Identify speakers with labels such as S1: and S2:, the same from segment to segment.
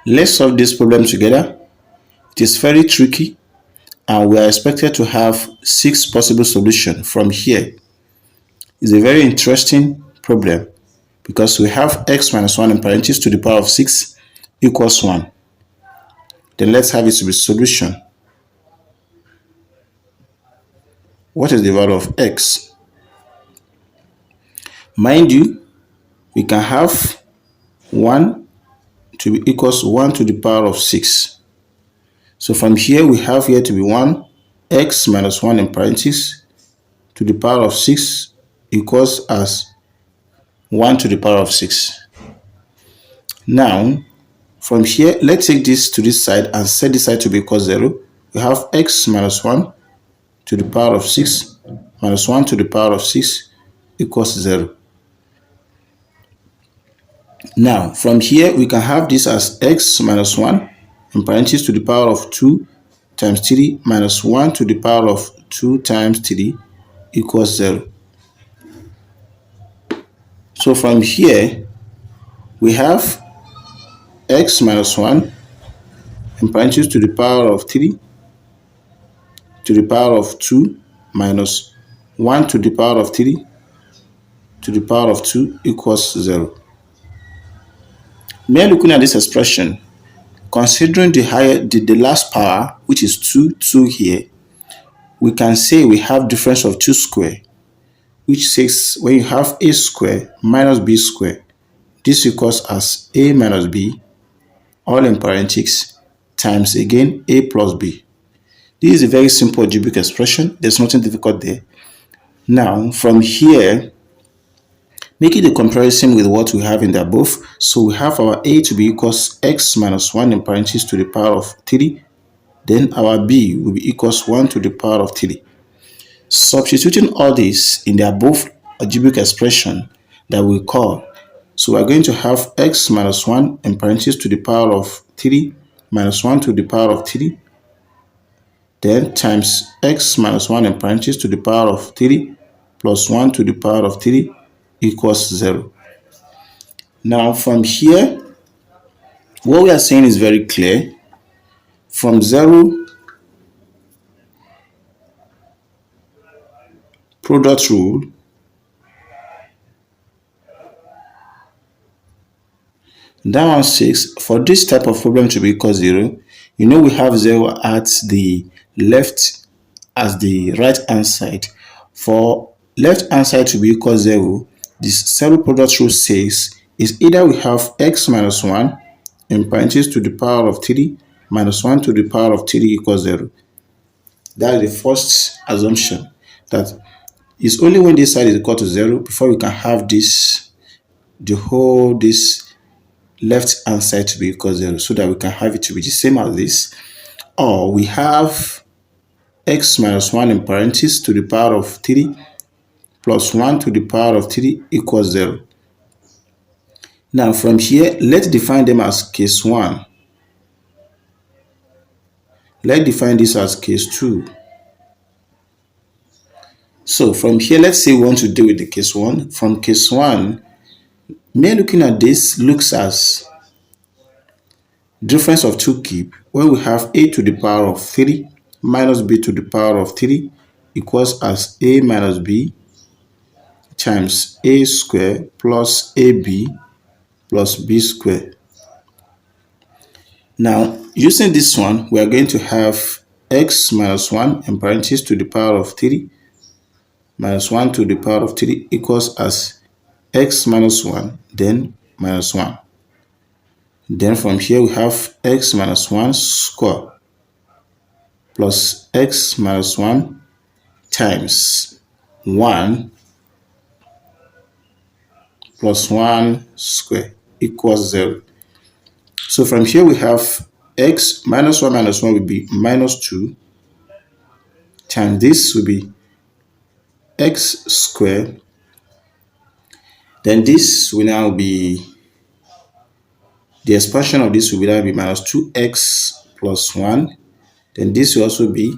S1: Let's solve this problem together. It is very tricky and we are expected to have 6 possible solutions from here. It's a very interesting problem because we have x minus 1 in parentheses to the power of 6 equals 1. Then let's have it to be solution. What is the value of x? Mind you, we can have 1 to be equals 1 to the power of 6. So from here we have here to be 1 x minus 1 in parentheses to the power of 6 equals as 1 to the power of 6. Now from here, let's take this to this side and set this side to be equal 0. We have x minus 1 to the power of 6 minus 1 to the power of 6 equals 0. Now, from here, we can have this as x minus 1 in parentheses to the power of 2 times 3 minus 1 to the power of 2 times 3 equals 0. So from here, we have x minus 1 in parentheses to the power of 3 to the power of 2 minus 1 to the power of 3 to the power of 2 equals 0. Now looking at this expression, considering the last power, which is 2 here, we can say we have difference of 2 square, which says when you have a square minus b square, this equals as a minus b, all in parentheses, times again a plus b. This is a very simple algebraic expression. There's nothing difficult there. Now, from here, making the comparison with what we have in the above, so we have our a to be equals x minus 1 in parentheses to the power of 3. Then our b will be equals 1 to the power of 3. Substituting all this in the above algebraic expression that we call, so we're going to have x minus 1 in parentheses to the power of 3 minus 1 to the power of 3. Then times x minus 1 in parentheses to the power of 3 plus 1 to the power of 3 equals 0. Now from here, what we are saying is very clear. From 0, product rule, that one says for this type of problem to be equal 0, you know we have 0 at the left as the right hand side. For left hand side to be equal 0, this 0 product rule says is either we have x minus 1 in parentheses to the power of 3 minus 1 to the power of 3 equals 0. That is the first assumption, that it's only when this side is equal to 0 before we can have this, this left hand side to be equal to 0, so that we can have it to be the same as this. Or we have x minus 1 in parentheses to the power of 3 plus 1 to the power of 3 equals 0. Now from here, let's define them as case 1. Let's define this as case 2. So from here, let's say we want to deal with the case 1. From case 1, me looking at this looks as difference of 2 cube, where we have a to the power of 3 minus b to the power of 3 equals as a minus b times a square plus ab plus b square. Now, using this one, we are going to have x minus 1 in parentheses to the power of 3 minus 1 to the power of 3 equals as x minus 1, then minus 1. Then from here, we have x minus 1 square plus x minus 1 times 1 plus 1 square equals 0. So from here, we have x minus 1 will be minus 2 times this will be x squared. Then this will now be, the expansion of this will now be minus 2x plus 1. Then this will also be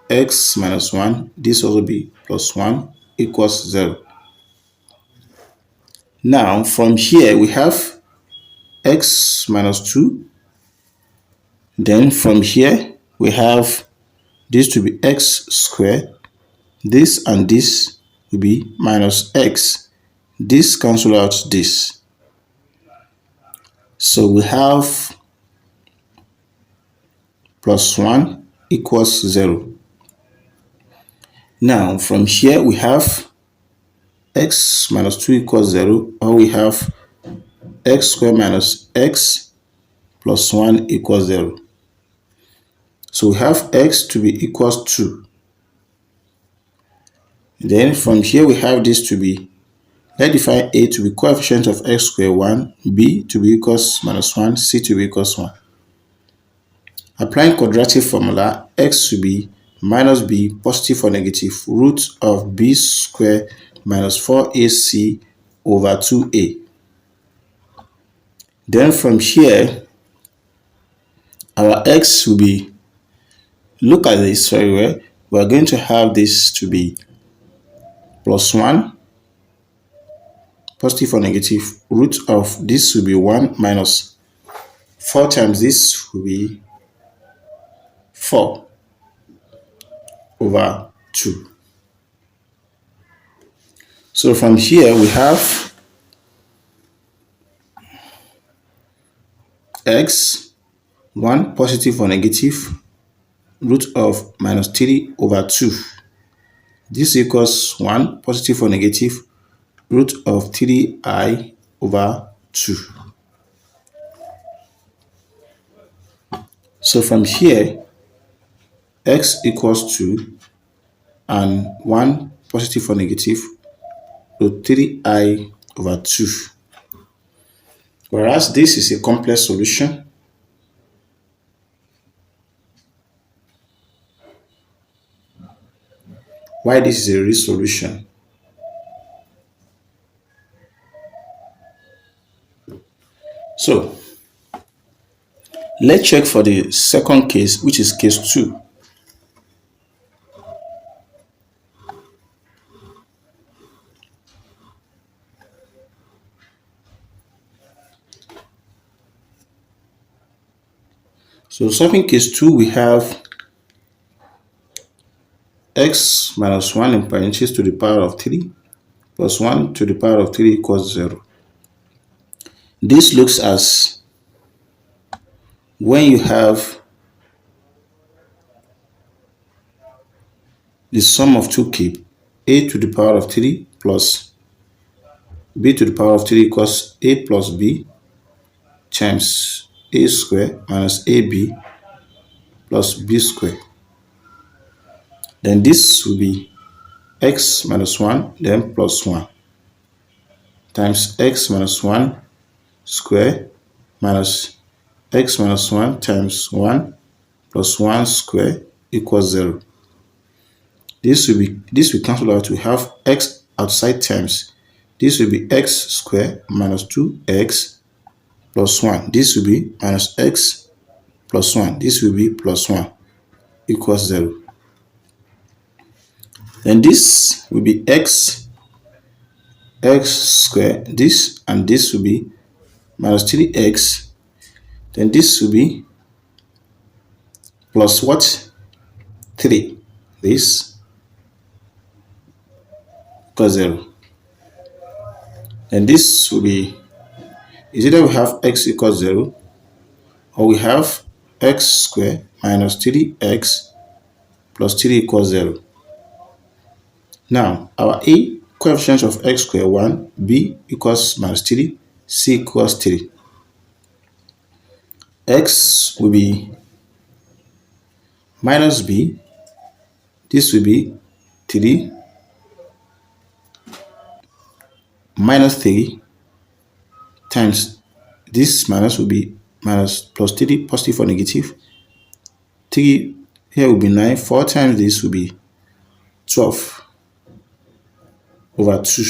S1: x minus 1. This will also be plus 1 equals 0. Now from here we have x minus 2 Then from here, we have this to be x squared. This and this will be minus x. This cancel out this. So we have plus 1 equals 0. Now from here we have x minus 2 equals 0, or we have x squared minus x plus 1 equals 0. So we have x to be equals 2. Then from here we have this to be, let's define a to be coefficient of x squared 1, b to be equals minus 1, c to be equals 1. Applying quadratic formula, x to be minus b positive or negative root of b squared minus 4ac over 2a. Then from here, our x will be, look at this very well, we are going to have this to be plus 1 positive or negative root of this will be 1 minus 4 times this will be 4 over 2. So from here we have x 1 positive or negative root of minus 3 over 2. This equals 1 positive or negative root of 3I over 2. So from here, x equals 2 and 1 positive or negative root 3I over 2. Whereas this is a complex solution, why this is a real solution. So let's check for the second case, which is case 2. So solving case 2, we have x minus 1 in parentheses to the power of 3 plus 1 to the power of 3 equals 0. This looks as when you have the sum of two cubes, a to the power of 3 plus b to the power of 3 equals a plus b times a squared minus ab plus b squared. Then this will be x minus 1 then plus 1 times x minus 1 square minus x minus 1 times 1 plus 1 square equals 0. This will cancel out. We have x outside terms. This will be x squared minus 2x plus 1. This will be minus x plus 1. This will be plus 1 equals 0. Then this will be x squared. This and this will be minus 3x. Then this will be plus what? 3. This equals 0. And this will be, is either we have x equals 0 or we have x squared minus 3x plus 3 equals 0. Now, our a coefficients of x squared 1, b equals minus 3, c equals 3. X will be minus b. This will be 3 minus 3 times this minus will be minus plus 3 positive or negative. 3 here will be 9. 4 times this will be 12 over 2.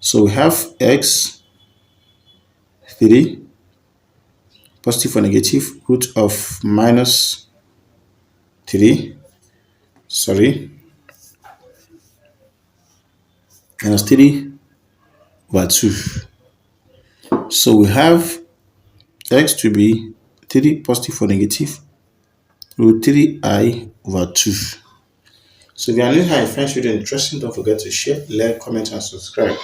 S1: So we have x 3 positive or negative root of minus 3 minus 3 over 2. So we have x to be 3 positive or negative root 3I over 2. So if you are new here, if you find this video interesting, don't forget to share, like, comment, and subscribe.